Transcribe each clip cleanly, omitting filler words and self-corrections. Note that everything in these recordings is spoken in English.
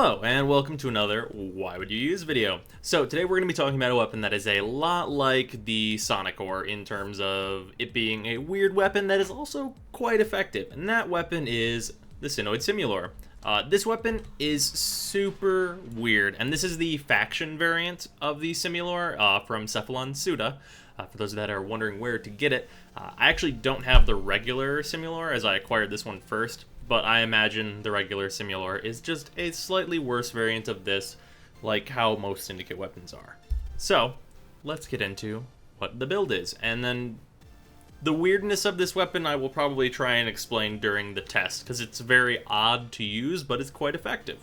Hello, and welcome to another Why Would You Use video. So today we're going to be talking about a weapon that is a lot like the Sonic Ore in terms of it being a weird weapon that is also quite effective, and that weapon is the Synoid Simulor. This weapon is super weird, and this is the faction variant of the Simulor from Cephalon Suda. For those that are wondering where to get it, I actually don't have the regular Simulor as I acquired this one first. But I imagine the regular Simulor is just a slightly worse variant of this, like how most Syndicate weapons are. So, let's get into what the build is, and then the weirdness of this weapon I will probably try and explain during the test, because it's very odd to use, but it's quite effective.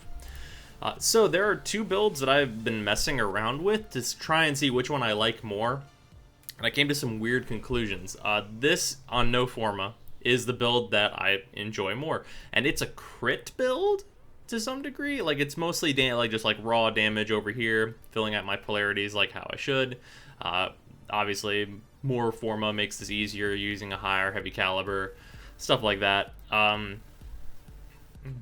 So there are two builds that I've been messing around with to try and see which one I like more, and I came to some weird conclusions. This, on No Forma, is the build that I enjoy more, and it's a crit build to some degree. Like, it's mostly just like raw damage over here, filling out my polarities like how I should. Obviously, more Forma makes this easier using a higher heavy caliber, stuff like that. But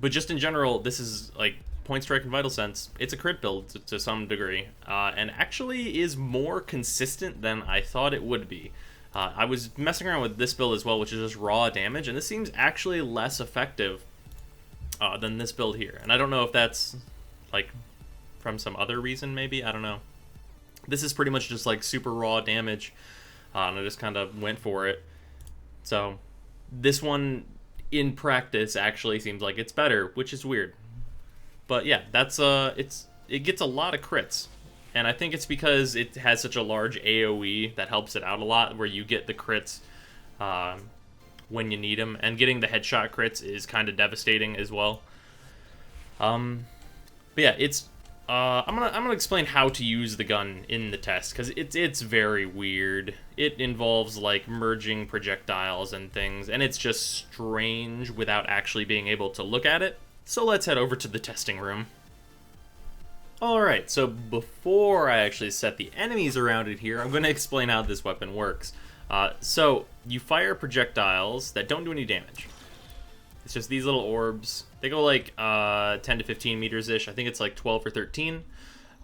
just in general, this is like Point Strike and Vital Sense. It's a crit build to some degree, and actually is more consistent than I thought it would be. I was messing around with this build as well, which is just raw damage, and this seems actually less effective than this build here. And I don't know if that's, like, from some other reason, maybe? I don't know. This is pretty much just, like, super raw damage, and I just kind of went for it. So, this one, in practice, actually seems like it's better, which is weird. But yeah, that's, it gets a lot of crits. And I think it's because it has such a large AoE that helps it out a lot, where you get the crits when you need them. And getting the headshot crits is kind of devastating as well. But yeah, it's I'm gonna explain how to use the gun in the test, because it's very weird. It involves like merging projectiles and things, and it's just strange without actually being able to look at it. So let's head over to the testing room. Alright, so before I actually set the enemies around it here, I'm going to explain how this weapon works. So, you fire projectiles that don't do any damage. It's just these little orbs. They go like 10 to 15 meters-ish. I think it's like 12 or 13.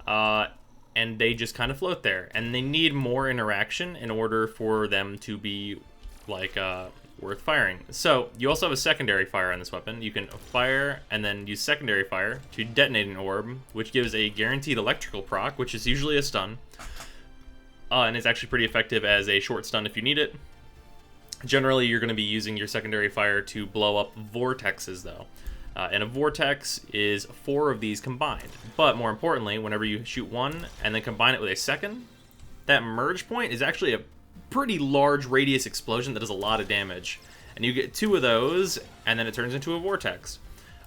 And they just kind of float there. And they need more interaction in order for them to be like worth firing. So, you also have a secondary fire on this weapon. You can fire and then use secondary fire to detonate an orb, which gives a guaranteed electrical proc, which is usually a stun. And it's actually pretty effective as a short stun if you need it. Generally, you're going to be using your secondary fire to blow up vortexes, though. And a vortex is 4 of these combined. But more importantly, whenever you shoot one and then combine it with a second, that merge point is actually a pretty large radius explosion that does a lot of damage, and you get 2 of those, and then it turns into a vortex.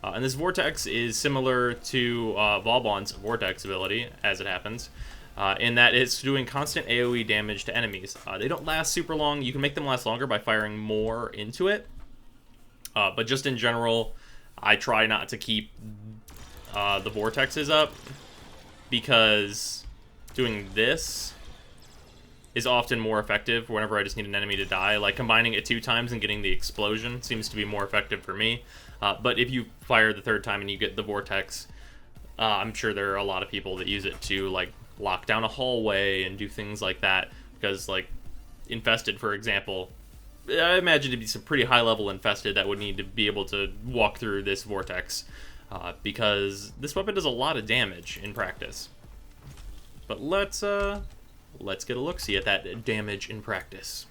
And this vortex is similar to Vauban's vortex ability, as it happens, in that it's doing constant AoE damage to enemies. They don't last super long. You can make them last longer by firing more into it, but just in general, I try not to keep the vortexes up, because doing this is often more effective whenever I just need an enemy to die. Like, combining it 2 times and getting the explosion seems to be more effective for me. But if you fire the 3rd time and you get the vortex, I'm sure there are a lot of people that use it to, like, lock down a hallway and do things like that. Because, like, Infested, for example, I imagine it'd be some pretty high-level Infested that would need to be able to walk through this vortex. Because this weapon does a lot of damage in practice. But let's get a look-see at that damage in practice.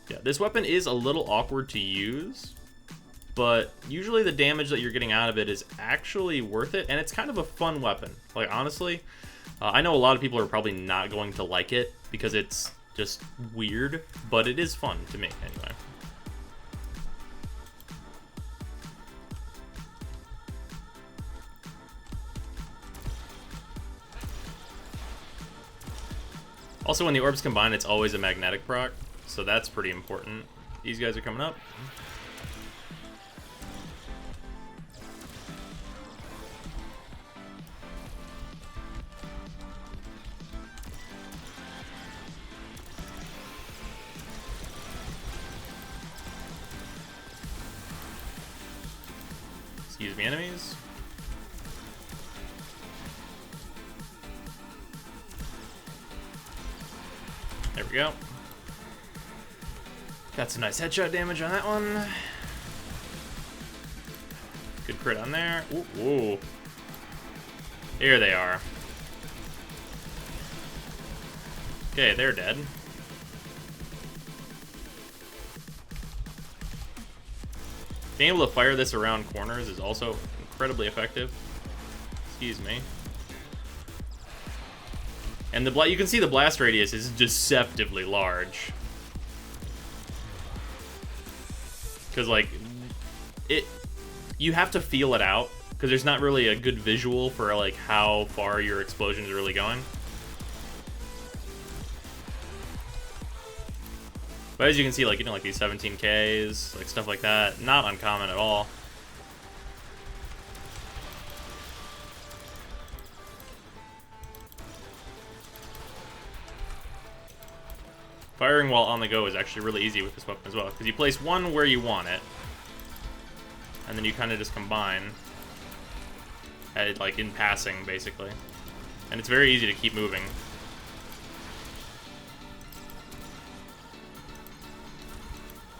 Yeah, this weapon is a little awkward to use, but usually the damage that you're getting out of it is actually worth it, and it's kind of a fun weapon. Like, honestly, I know a lot of people are probably not going to like it because it's just weird, but it is fun to me anyway. Also, when the orbs combine, it's always a magnetic proc, so that's pretty important. These guys are coming up. Excuse me, enemies. There we go. Got some nice headshot damage on that one. Good crit on there. Ooh, ooh. Here they are. Okay, they're dead. Being able to fire this around corners is also incredibly effective. Excuse me. And you can see the blast radius is deceptively large. Because, like, you have to feel it out, because there's not really a good visual for, like, how far your explosion is really going. But as you can see, like, you know, like these 17Ks, like, stuff like that, not uncommon at all. Firing while on the go is actually really easy with this weapon as well, because you place one where you want it, and then you kind of just combine, like in passing, basically. And it's very easy to keep moving.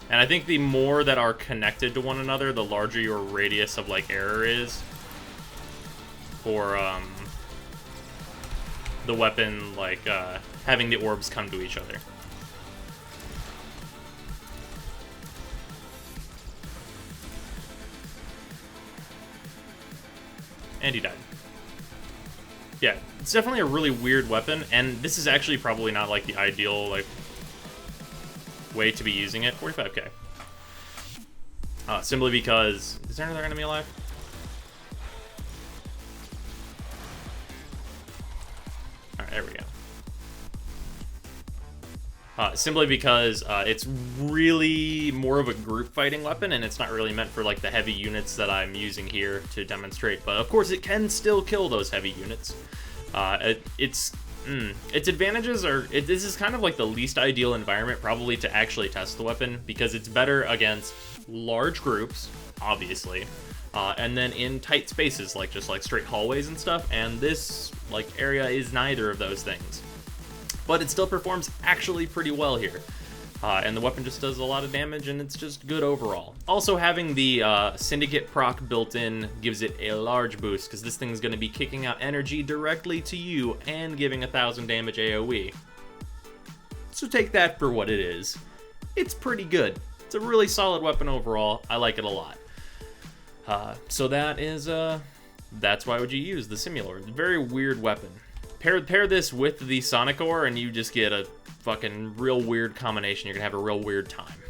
And I think the more that are connected to one another, the larger your radius of, like, error is for the weapon, like, having the orbs come to each other. And he died. Yeah, it's definitely a really weird weapon, and this is actually probably not, like, the ideal, like, way to be using it. 45k. Simply because... Is there another enemy alive? Alright, there we go. Simply because it's really more of a group fighting weapon, and it's not really meant for, like, the heavy units that I'm using here to demonstrate. But of course, it can still kill those heavy units. Its advantages are... this is kind of like the least ideal environment probably to actually test the weapon, because it's better against large groups, obviously, and then in tight spaces, like just like straight hallways and stuff. And this, like, area is neither of those things. But it still performs actually pretty well here. And the weapon just does a lot of damage, and it's just good overall. Also, having the Syndicate proc built in gives it a large boost, because this thing is going to be kicking out energy directly to you and giving 1000 damage AoE. So take that for what it is. It's pretty good. It's a really solid weapon overall. I like it a lot. So that is, that's why would you use the Simulord. Very weird weapon. Pair this with the Sonic Ore, and you just get a fucking real weird combination. You're gonna have a real weird time.